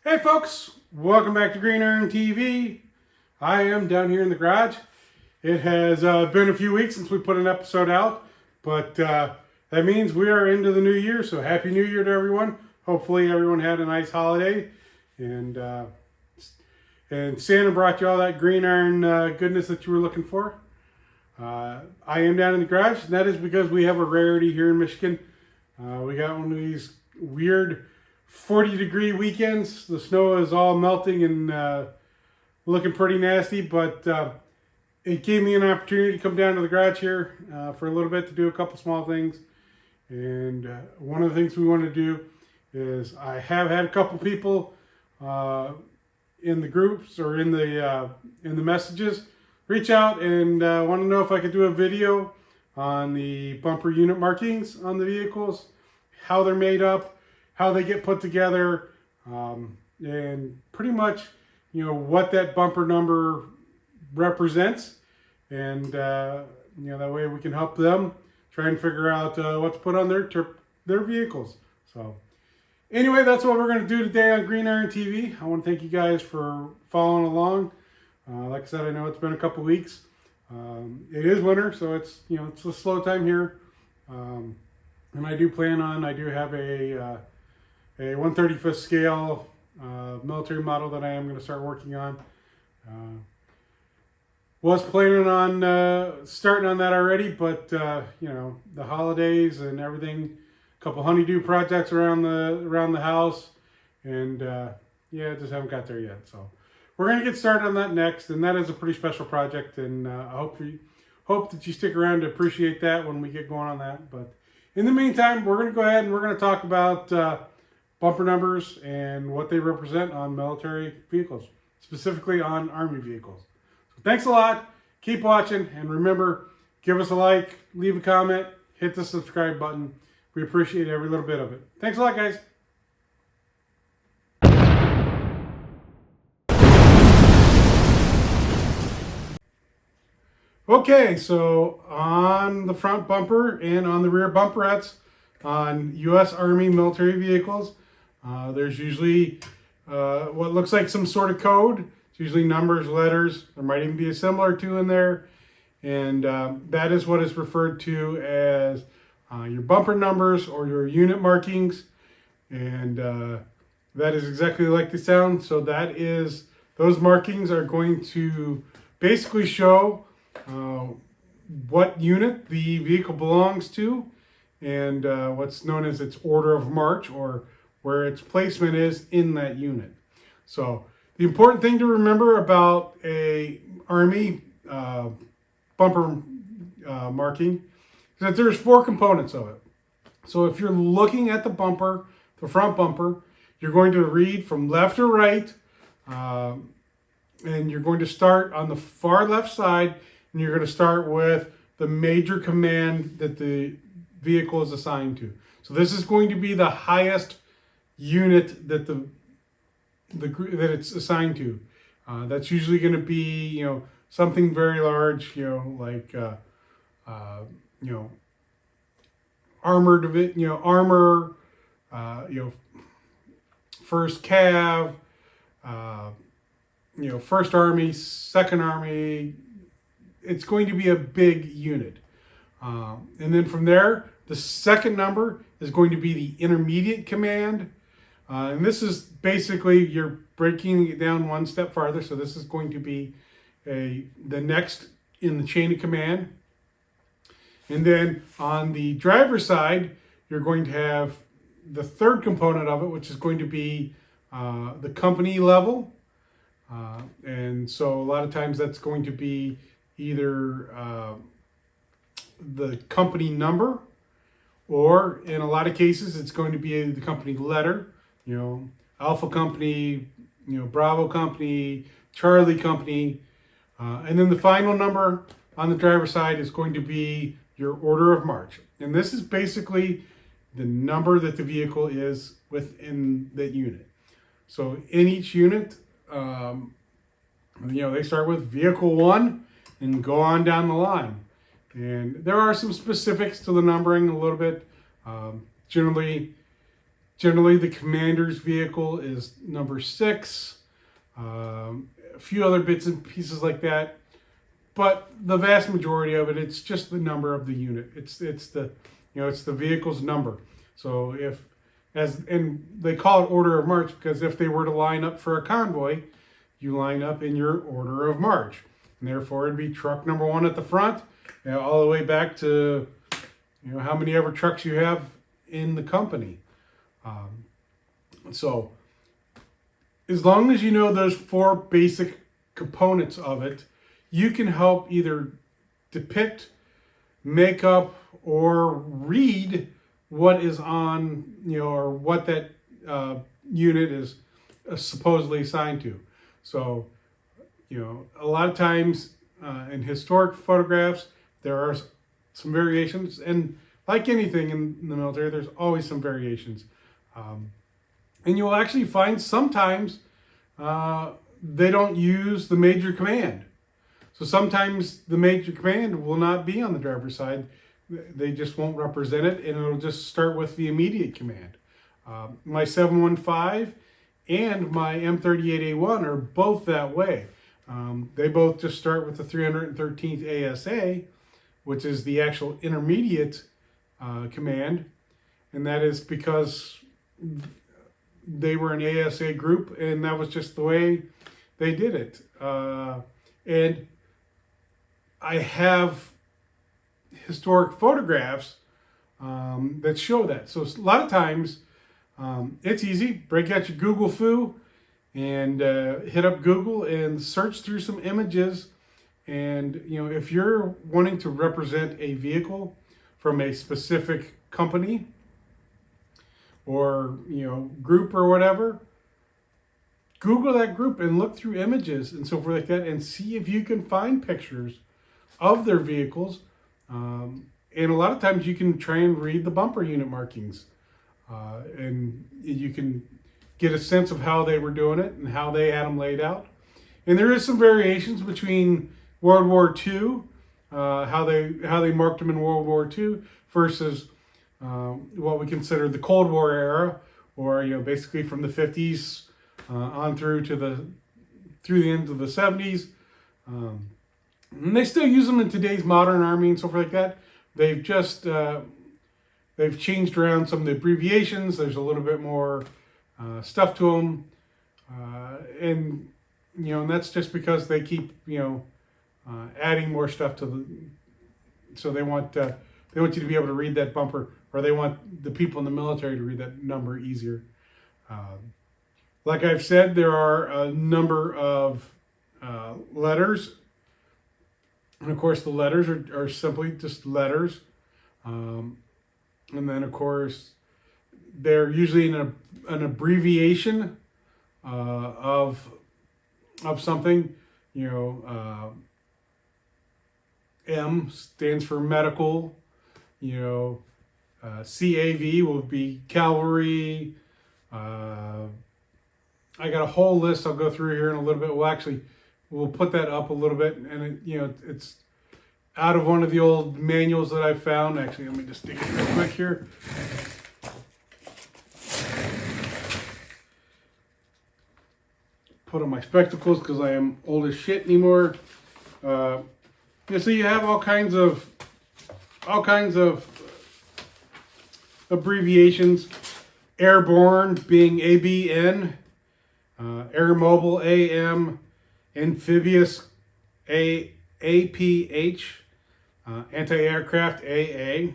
Hey folks, welcome back to Green Iron TV. I am down here in the garage. It has been a few weeks since we put an episode out, but that means we are into the new year, so Happy New Year to everyone. Hopefully everyone had a nice holiday, and Santa brought you all that green iron goodness that you were looking for. I am down in the garage, and that is because we have a rarity here in Michigan. We got one of these weird 40-degree weekends. The snow is all melting and looking pretty nasty, but it gave me an opportunity to come down to the garage here for a little bit to do a couple small things. And one of the things we want to do is I have had a couple people in the groups or in the messages reach out and want to know if I could do a video on the bumper unit markings on the vehicles, how they're made up, how they get put together, and pretty much, what that bumper number represents. And, that way we can help them try and figure out what to put on their vehicles. So anyway, that's what we're going to do today on Green Iron TV. I want to thank you guys for following along. Like I said, I know it's been a couple weeks. It is winter, so it's a slow time here. And I do have a 1/35th scale military model that I am going to start working on. Was planning on starting on that already, but the holidays and everything, a couple honeydew projects around the house, and just haven't got there yet. So we're going to get started on that next, and that is a pretty special project, and I hope that you stick around to appreciate that when we get going on that. But in the meantime, we're going to go ahead and we're going to talk about bumper numbers and what they represent on military vehicles, specifically on Army vehicles. So thanks a lot. Keep watching, and remember, give us a like, leave a comment, hit the subscribe button. We appreciate every little bit of it. Thanks a lot, guys. Okay, so on the front bumper and on the rear bumperettes on U.S. Army military vehicles, there's usually what looks like some sort of code. It's usually numbers, letters. There might even be a similar to in there. And that is what is referred to as your bumper numbers or your unit markings. And that is exactly like they sound. So those markings are going to basically show what unit the vehicle belongs to and what's known as its order of march, or where its placement is in that unit. So the important thing to remember about a Army bumper marking is that there's 4 components of it. So if you're looking at the bumper, the front bumper, you're going to read from left to right, and you're going to start on the far left side, and you're going to start with the major command that the vehicle is assigned to. So this is going to be the highest unit that that it's assigned to. That's usually going to be something very large, like armored, armor, first cav, first army, second army. It's going to be a big unit. And then from there, the second number is going to be the intermediate command. And this is basically, you're breaking it down one step farther. So this is going to be the next in the chain of command. And then on the driver's side, you're going to have the third component of it, which is going to be the company level. And so a lot of times that's going to be either the company number, or in a lot of cases, it's going to be the company letter, Alpha Company, Bravo Company, Charlie Company. And then the final number on the driver's side is going to be your order of march. And this is basically the number that the vehicle is within that unit. So in each unit, they start with vehicle 1 and go on down the line. And there are some specifics to the numbering a little bit. Generally, Generally, the commander's vehicle is number 6. A few other bits and pieces like that, but the vast majority of it, it's just the number of the unit. It's the it's the vehicle's number. So and they call it order of march because if they were to line up for a convoy, you line up in your order of march, and therefore it'd be truck number 1 at the front, all the way back to how many ever trucks you have in the company. So as long as you know those 4 basic components of it, you can help either depict, make up, or read what is on, or what that unit is supposedly assigned to. So, a lot of times in historic photographs, there are some variations, and like anything in the military, there's always some variations. And you'll actually find sometimes they don't use the major command. So sometimes the major command will not be on the driver's side. They just won't represent it, and it'll just start with the immediate command. My 715 and my M38A1 are both that way. They both just start with the 313th ASA, which is the actual intermediate command, and that is because they were an ASA group, and that was just the way they did it. And I have historic photographs that show that. So a lot of times it's easy. Break out your Google foo and hit up Google and search through some images. And if you're wanting to represent a vehicle from a specific company or group or whatever, Google that group and look through images and so forth like that, and see if you can find pictures of their vehicles. And a lot of times you can try and read the bumper unit markings, and you can get a sense of how they were doing it and how they had them laid out. And there is some variations between World War II, how they marked them in World War II versus what we consider the Cold War era, or basically from the 50s on through the end of the 70s. And they still use them in today's modern army and so forth like that. They've just they've changed around some of the abbreviations. There's a little bit more stuff to them, and and that's just because they keep adding more stuff to the. So they want you to be able to read that bumper, or they want the people in the military to read that number easier. Like I've said, there are a number of letters. And of course, the letters are simply just letters. And then, of course, they're usually an abbreviation of something. M stands for medical. CAV will be cavalry. I got a whole list I'll go through here in a little bit. We'll put that up a little bit, and it's out of one of the old manuals that I found. Actually, let me just dig it real quick here. Put on my spectacles because I am old as shit anymore. So you have all kinds of abbreviations. Airborne being ABN, air mobile AM, amphibious APH, anti-aircraft AA.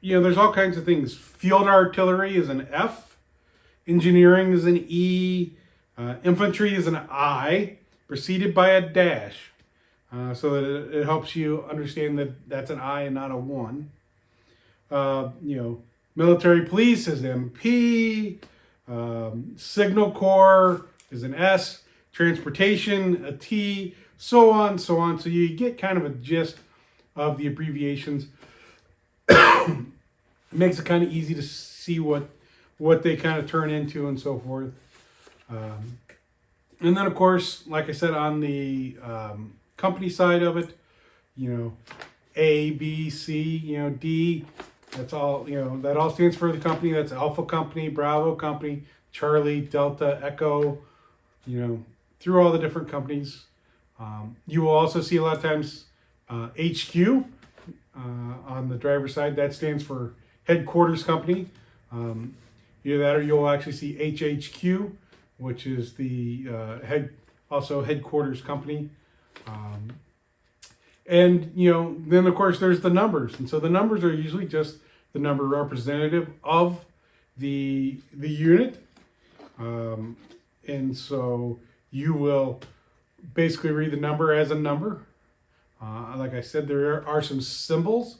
There's all kinds of things. Field artillery is an F, engineering is an E, infantry is an I, preceded by a dash, so that it helps you understand that that's an I and not a 1. Military police is MP, signal corps is an S, transportation a T, so on, so on. So you get kind of a gist of the abbreviations. It makes it kind of easy to see what they kind of turn into and so forth. And then, of course, like I said, on the company side of it, A, B, C, D, That's all, that all stands for the company. That's Alpha Company, Bravo Company, Charlie, Delta, Echo, through all the different companies. You will also see a lot of times HQ on the driver's side. That stands for Headquarters Company. Either that or you'll actually see HHQ, which is the Headquarters Company. And then of course there's the numbers, and so the numbers are usually just the number representative of the unit, and so you will basically read the number as a number. Like I said, there are some symbols,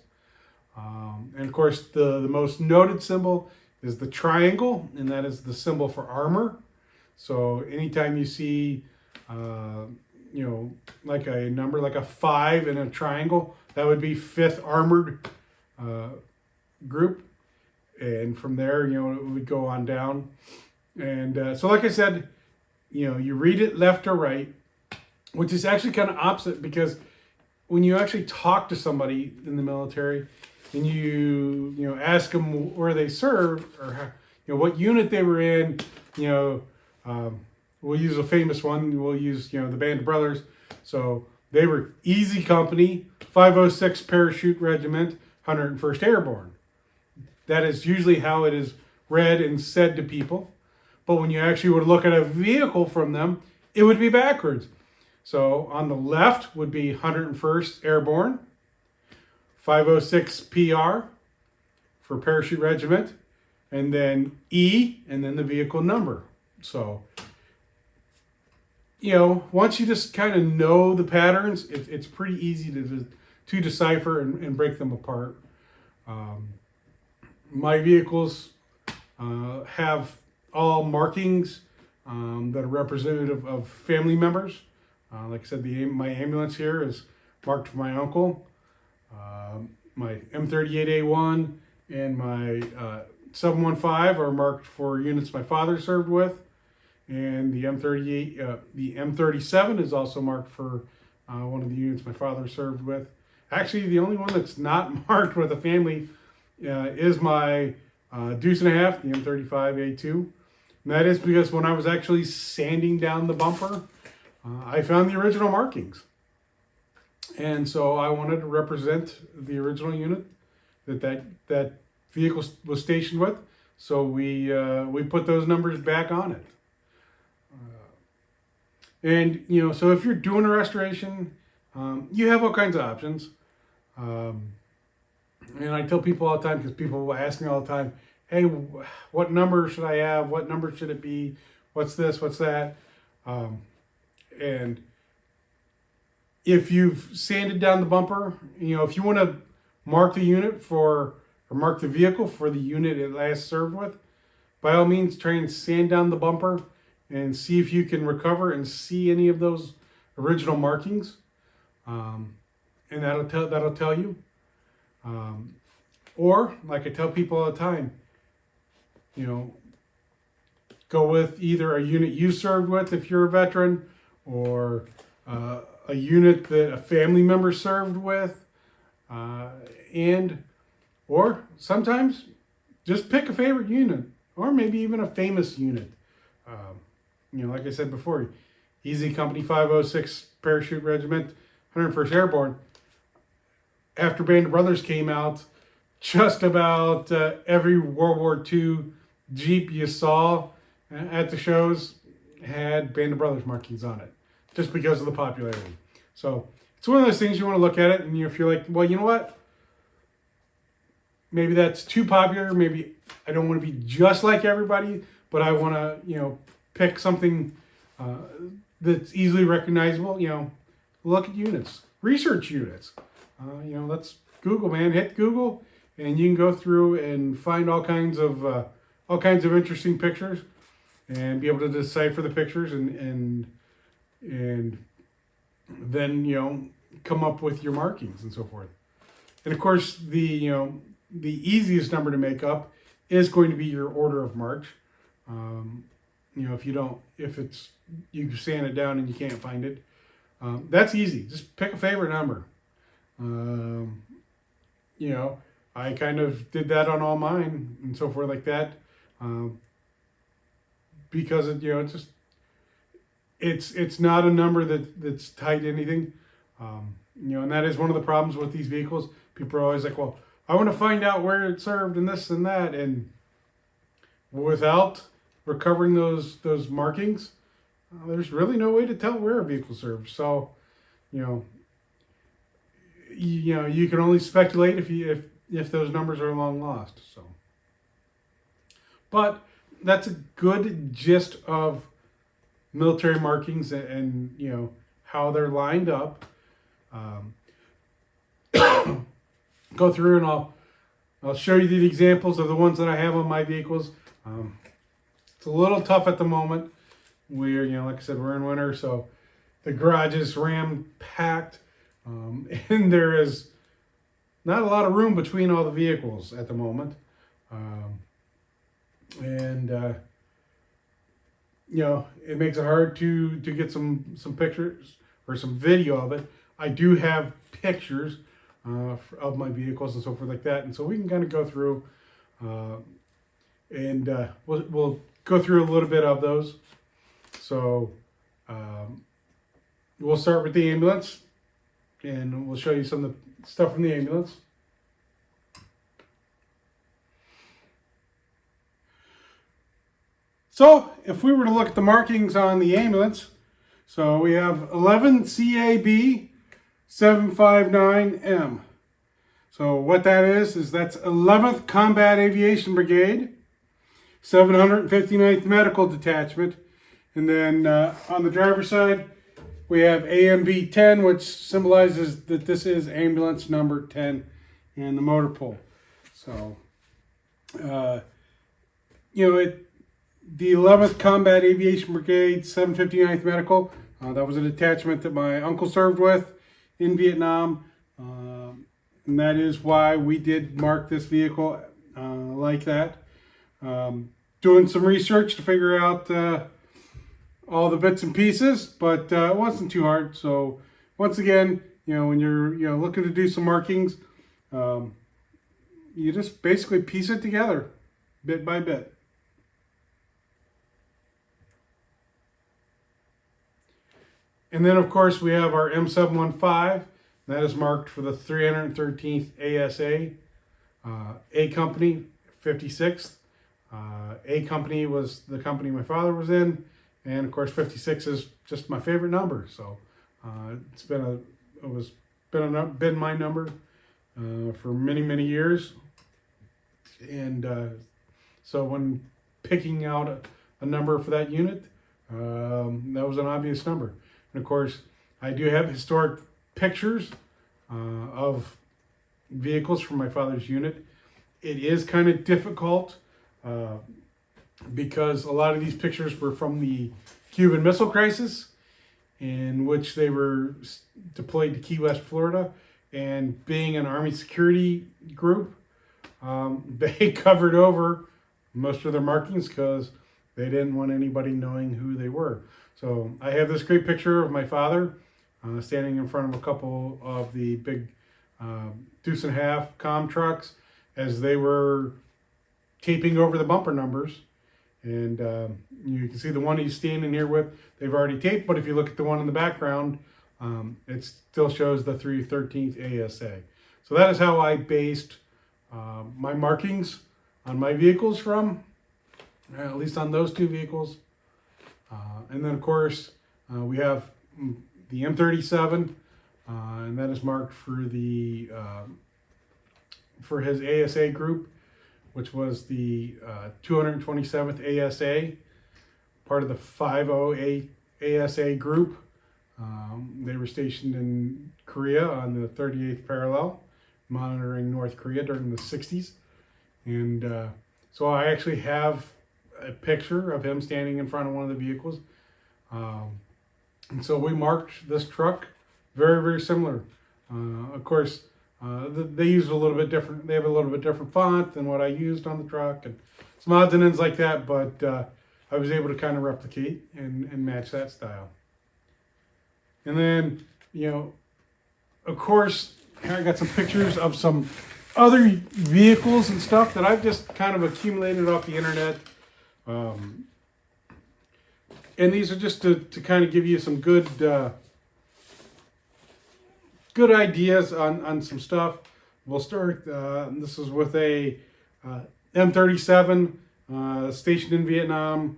and of course the most noted symbol is the triangle, and that is the symbol for armor. So anytime you see like a number like a 5 in a triangle, that would be 5th Armored Group. And from there, it would go on down. And so like I said, you read it left or right, which is actually kind of opposite, because when you actually talk to somebody in the military and you ask them where they served, or what unit they were in, we'll use a famous one. We'll use, the Band of Brothers. So they were Easy Company, 506 Parachute Regiment, 101st Airborne. That is usually how it is read and said to people. But when you actually would look at a vehicle from them, it would be backwards. So on the left would be 101st Airborne, 506 PR for Parachute Regiment, and then E, and then the vehicle number. So once you just kind of know the patterns, it's pretty easy to decipher and break them apart. My vehicles have all markings that are representative of family members. Like I said, my ambulance here is marked for my uncle. My M38A1 and my 715 are marked for units my father served with. And the M37 is also marked for one of the units my father served with. Actually, the only one that's not marked with a family is my Deuce and a Half, the M35A2. And that is because when I was actually sanding down the bumper, I found the original markings. And so I wanted to represent the original unit that vehicle was stationed with. So we put those numbers back on it. And, so if you're doing a restoration, you have all kinds of options. And I tell people all the time, because people will ask me all the time, hey, what number should I have? What number should it be? What's this? What's that? And if you've sanded down the bumper, if you want to mark the unit or mark the vehicle for the unit it last served with, by all means, try and sand down the bumper and see if you can recover and see any of those original markings, and that'll tell you. Or, like I tell people all the time, go with either a unit you served with if you're a veteran, or a unit that a family member served with, or sometimes just pick a favorite unit, or maybe even a famous unit. Like I said before, Easy Company, 506 Parachute Regiment, 101st Airborne. After Band of Brothers came out, just about every World War II Jeep you saw at the shows had Band of Brothers markings on it, just because of the popularity. So it's one of those things you want to look at it, and if you're like, well, you know what? Maybe that's too popular. Maybe I don't want to be just like everybody, but I want to, pick something that's easily recognizable. Look at units, research units. Let's Google, man. Hit Google, and you can go through and find all kinds of interesting pictures, and be able to decipher the pictures, and then come up with your markings and so forth. And of course, the easiest number to make up is going to be your order of march. If you sand it down and you can't find it, that's easy. Just pick a favorite number. I kind of did that on all mine and so forth like that, because it's not a number that's tied to anything, and that is one of the problems with these vehicles. People are always like, well, I want to find out where it served and this and that, and without recovering those markings, there's really no way to tell where a vehicle served. So, you can only speculate if those numbers are long lost. So, but that's a good gist of military markings and how they're lined up. Go through and I'll show you the examples of the ones that I have on my vehicles. It's a little tough at the moment. We're, like I said, we're in winter, so the garage is ram-packed, and there is not a lot of room between all the vehicles at the moment. It makes it hard to get some pictures or some video of it. I do have pictures of my vehicles and so forth like that, and so we can kind of go through and we'll go through a little bit of those. So we'll start with the ambulance, and we'll show you some of the stuff from the ambulance. So if we were to look at the markings on the ambulance, so we have 11 CAB 759M. So what that is that's 11th Combat Aviation Brigade, 759th Medical Detachment, and then on the driver's side we have AMB 10, which symbolizes that this is ambulance number 10 and the motor pool. So the 11th Combat Aviation Brigade, 759th Medical, that was a detachment that my uncle served with in Vietnam, and that is why we did mark this vehicle like that. Doing some research to figure out all the bits and pieces, but it wasn't too hard. So once again, when you're looking to do some markings, you just basically piece it together bit by bit. And then, of course, we have our M715. That is marked for the 313th ASA. A Company, 56th. A Company was the company my father was in. And, of course, 56 is just my favorite number. So it's been my number for many, many years. And so when picking out a number for that unit, that was an obvious number. And of course, I do have historic pictures of vehicles from my father's unit. It is kind of difficult because a lot of these pictures were from the Cuban Missile Crisis, in which they were deployed to Key West, Florida. And being an Army security group, they covered over most of their markings because they didn't want anybody knowing who they were. So I have this great picture of my father standing in front of a couple of the big deuce and a half comm trucks as they were taping over the bumper numbers. And you can see the one he's standing here with, they've already taped, but if you look at the one in the background, it still shows the 313th ASA. So that is how I based my markings on my vehicles from, at least on those two vehicles. And then, of course, we have the M37, and that is marked for the for his ASA group, which was the 227th ASA, part of the 508 ASA group. They were stationed in Korea on the 38th parallel, monitoring North Korea during the 60s. And so I actually have a picture of him standing in front of one of the vehicles. And so we marked this truck very, very similar. Of course, they use a little bit different. They have a little bit different font than what I used on the truck, and some odds and ends like that. But I was able to kind of replicate and match that style. And then, of course, here I got some pictures of some other vehicles and stuff that I've just kind of accumulated off the internet. And these are just to kind of give you some good good ideas on some stuff. We'll start, this is with a M37 stationed in Vietnam.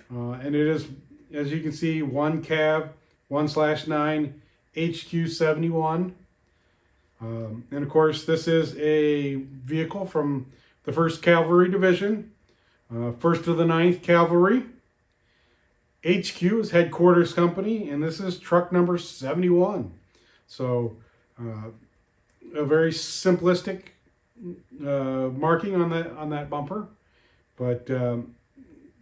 And it is, as you can see, 1 Cav 1/9 HQ-71. And of course, this is a vehicle from the 1st Cavalry Division, 1st of the 9th Cavalry. HQ is headquarters company, and this is truck number 71. So, a very simplistic marking on that bumper, but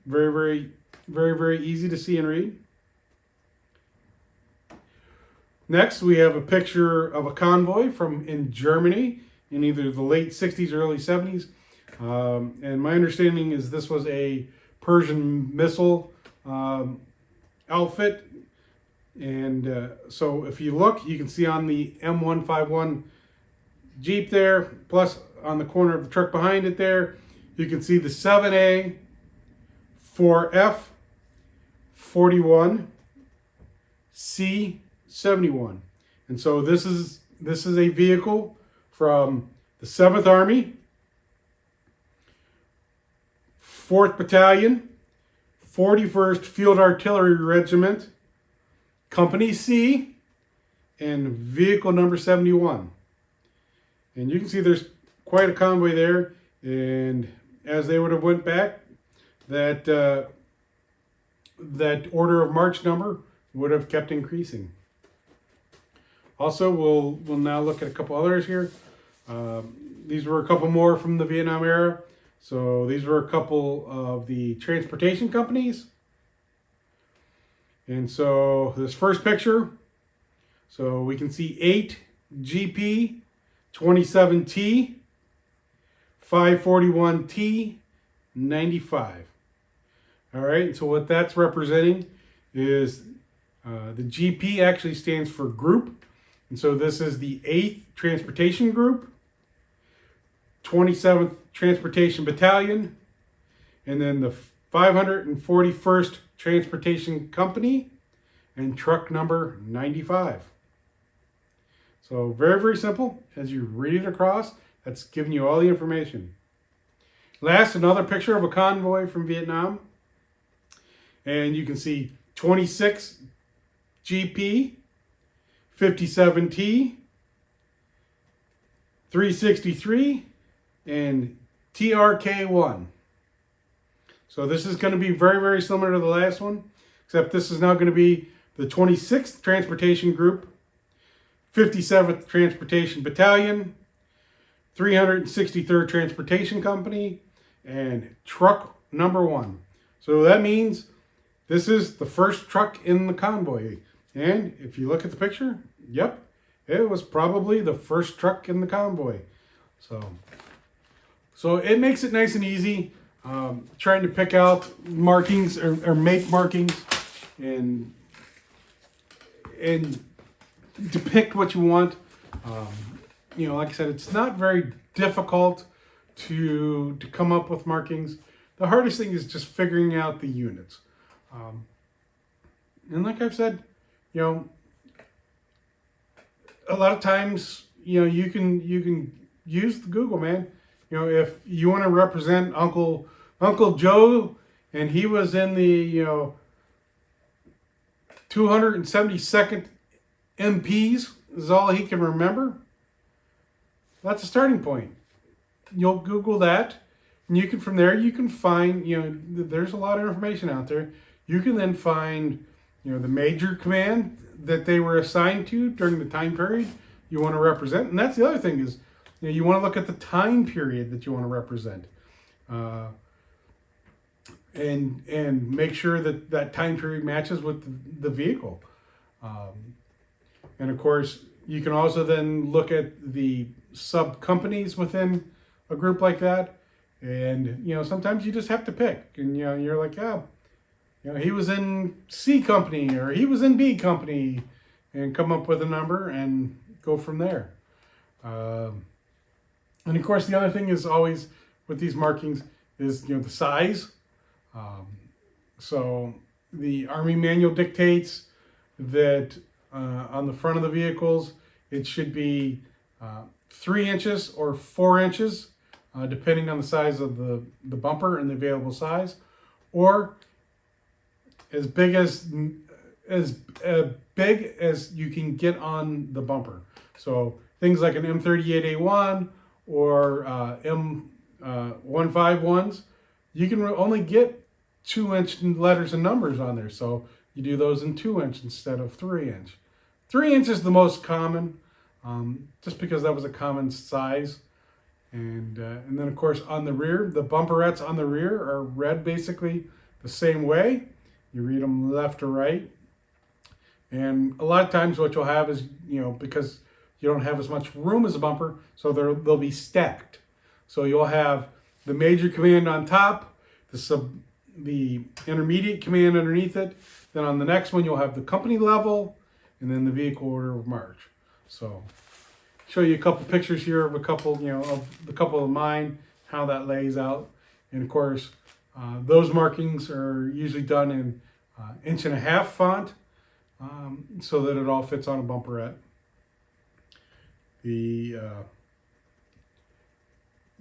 very easy to see and read. Next, we have a picture of a convoy from in Germany in either the late 60s or early 70s. And my understanding is this was a Persian missile outfit. And so if you look, you can see on the M151 Jeep there, plus on the corner of the truck behind it there, you can see the 7A, 4F, 41, C71. And so this is a vehicle from the 7th Army, 4th Battalion, 41st Field Artillery Regiment, Company C, and vehicle number 71. And you can see there's quite a convoy there, and as they would have went back, that order of march number would have kept increasing. Also, we'll now look at a couple others here. These were a couple more from the Vietnam era. So these were a couple of the transportation companies. And so this first picture, so we can see 8 GP 27T 541T 95. All right, so what that's representing is the GP actually stands for group. And so this is the 8th Transportation Group, 27th Transportation Battalion, and then the 541st Transportation Company, and truck number 95. So very simple. As you read it across, that's giving you all the information. Last, another picture of a convoy from Vietnam. And you can see 26 GP, 57T, 363, and TRK1. So this is going to be very similar to the last one, except this is now going to be the 26th Transportation Group, 57th Transportation Battalion, 363rd Transportation Company, and truck number 1. So that means this is the first truck in the convoy. And if you look at the picture, yep, it was probably the first truck in the convoy. So it makes it nice and easy trying to pick out markings or make markings and depict what you want. Like I said, it's not very difficult to come up with markings. The hardest thing is just figuring out the units. And like I've said, a lot of times, you can use the Google, man. If you want to represent Uncle Joe, and he was in the 272nd MPs is all he can remember. That's a starting point. You'll Google that, and from there you can find, there's a lot of information out there. You can then find, the major command that they were assigned to during the time period you want to represent. And that's the other thing is, you want to look at the time period that you want to represent. And make sure that time period matches with the vehicle. And of course, you can also then look at the sub companies within a group like that. And, sometimes you just have to pick. And, you're like, he was in C company or he was in B company, and come up with a number and go from there. And And of course, the other thing is always with these markings is, the size. So the Army manual dictates that on the front of the vehicles, it should be 3 inches or 4 inches, depending on the size of the bumper and the available size, or as big as you can get on the bumper. So things like an M38A1 or M715s, you can only get 2-inch letters and numbers on there. So you do those in 2-inch instead of 3-inch. 3-inch is the most common, just because that was a common size. And then of course on the rear, the bumperettes on the rear are read basically the same way. You read them left to right. And a lot of times what you'll have is, because you don't have as much room as a bumper, so they'll be stacked. So you'll have the major command on top, the intermediate command underneath it. Then on the next one, you'll have the company level, and then the vehicle order of march. So show you a couple pictures here of a couple, of mine, how that lays out. And of course, those markings are usually done in 1.5" font, so that it all fits on a bumperette.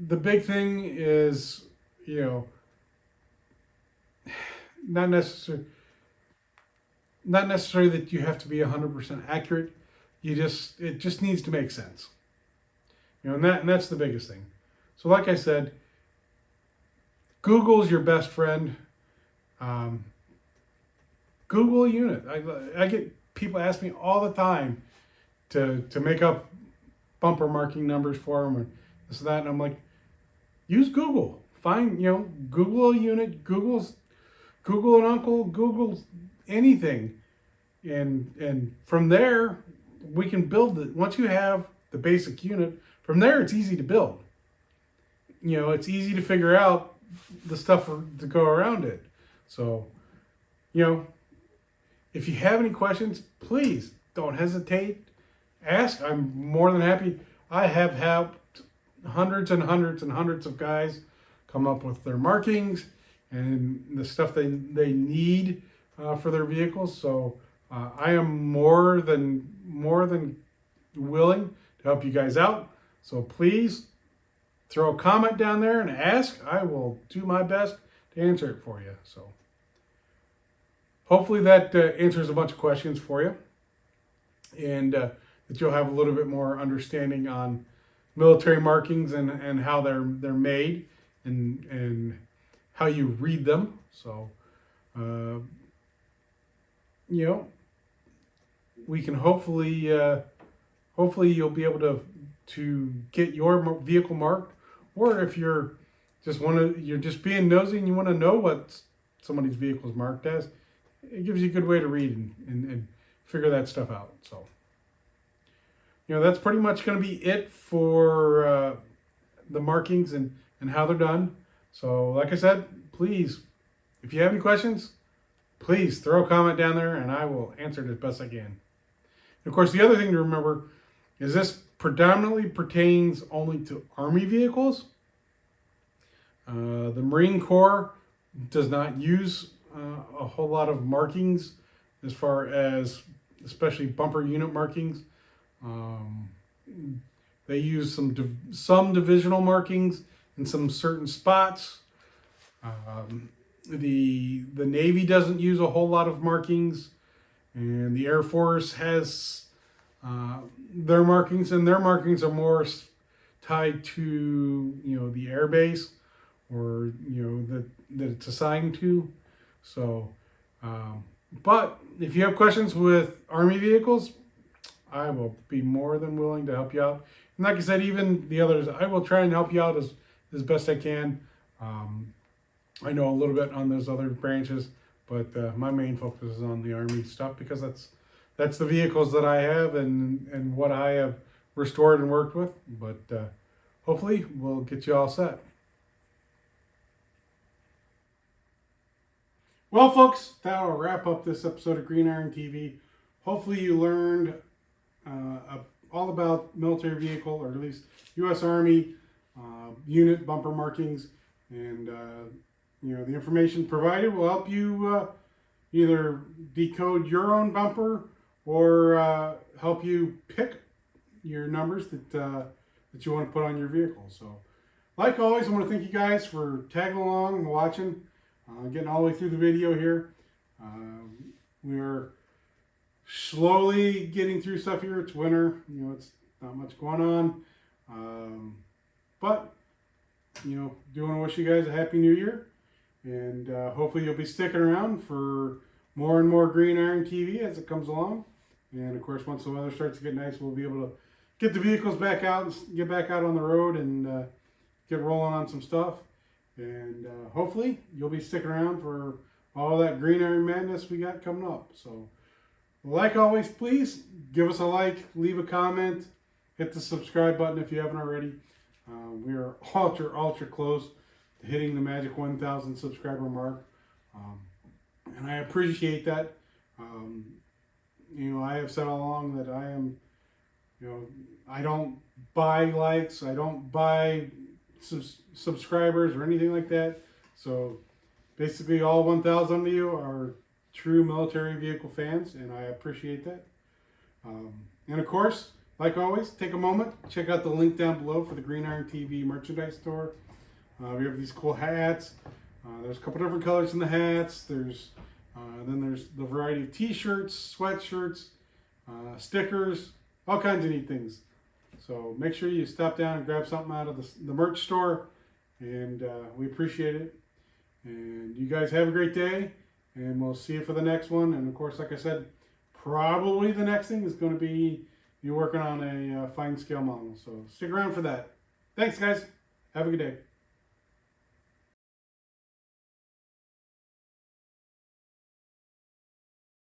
The big thing is, not necessarily that you have to be 100% accurate. It just needs to make sense. And that's the biggest thing. So like I said, Google's your best friend. Google a unit. I get people ask me all the time to make up bumper marking numbers for them and this and that, and I'm like, use Google. Find, Google a unit, Google an uncle, Google anything, and from there we can build it. Once you have the basic unit, from there it's easy to build. It's easy to figure out the stuff to go around it. So, if you have any questions, please don't hesitate. Ask. I'm more than happy. I have helped hundreds and hundreds and hundreds of guys come up with their markings and the stuff they need for their vehicles. So I am more than willing to help you guys out. So please throw a comment down there and ask. I will do my best to answer it for you. So hopefully that answers a bunch of questions for you, and that you'll have a little bit more understanding on military markings and how they're made and how you read them. So, we can hopefully you'll be able to get your vehicle marked, or if you're just being nosy and you want to know what somebody's vehicle is marked as, it gives you a good way to read and figure that stuff out. So, that's pretty much going to be it for the markings and how they're done. So, like I said, please, if you have any questions, please throw a comment down there and I will answer it as best I can. And of course, the other thing to remember is this predominantly pertains only to Army vehicles. The Marine Corps does not use a whole lot of markings as far as especially bumper unit markings. They use some divisional markings in some certain spots. The Navy doesn't use a whole lot of markings, and the Air Force has their markings, and their markings are more tied to the air base or that it's assigned to. So, but if you have questions with Army vehicles, I will be more than willing to help you out. And like I said, even the others, I will try and help you out as best I can. I know a little bit on those other branches, but my main focus is on the Army stuff because that's the vehicles that I have and what I have restored and worked with. But hopefully we'll get you all set. Well, folks, that will wrap up this episode of Green Iron TV. Hopefully you learned all about military vehicle, or at least U.S. Army unit bumper markings, and you know, the information provided will help you either decode your own bumper or help you pick your numbers that you want to put on your vehicle. So, like always, I want to thank you guys for tagging along and watching, getting all the way through the video here. We're slowly getting through stuff here. It's winter, you know, it's not much going on, but you know, do want to wish you guys a happy new year, and hopefully you'll be sticking around for more and more Green Iron TV as it comes along. And of course, once the weather starts to get nice, we'll be able to get the vehicles back out and get back out on the road and get rolling on some stuff. And hopefully you'll be sticking around for all that Green Iron madness we got coming up. So, like always, please give us a like, leave a comment, hit the subscribe button if you haven't already. We are ultra close to hitting the magic 1,000 subscriber mark, and I appreciate that. You know, I have said all along that I am, you know, I don't buy likes, I don't buy subscribers or anything like that. So basically, all 1,000 of you are true military vehicle fans, and I appreciate that. And of course, like always, take a moment, check out the link down below for the Green Iron TV merchandise store. We have these cool hats. There's a couple different colors in the hats. Then there's the variety of t-shirts, sweatshirts, stickers, all kinds of neat things. So make sure you stop down and grab something out of the merch store, and we appreciate it. And you guys have a great day, and we'll see you for the next one. And of course, like I said, probably the next thing is going to be you working on a fine scale model. So stick around for that. Thanks, guys. Have a good day.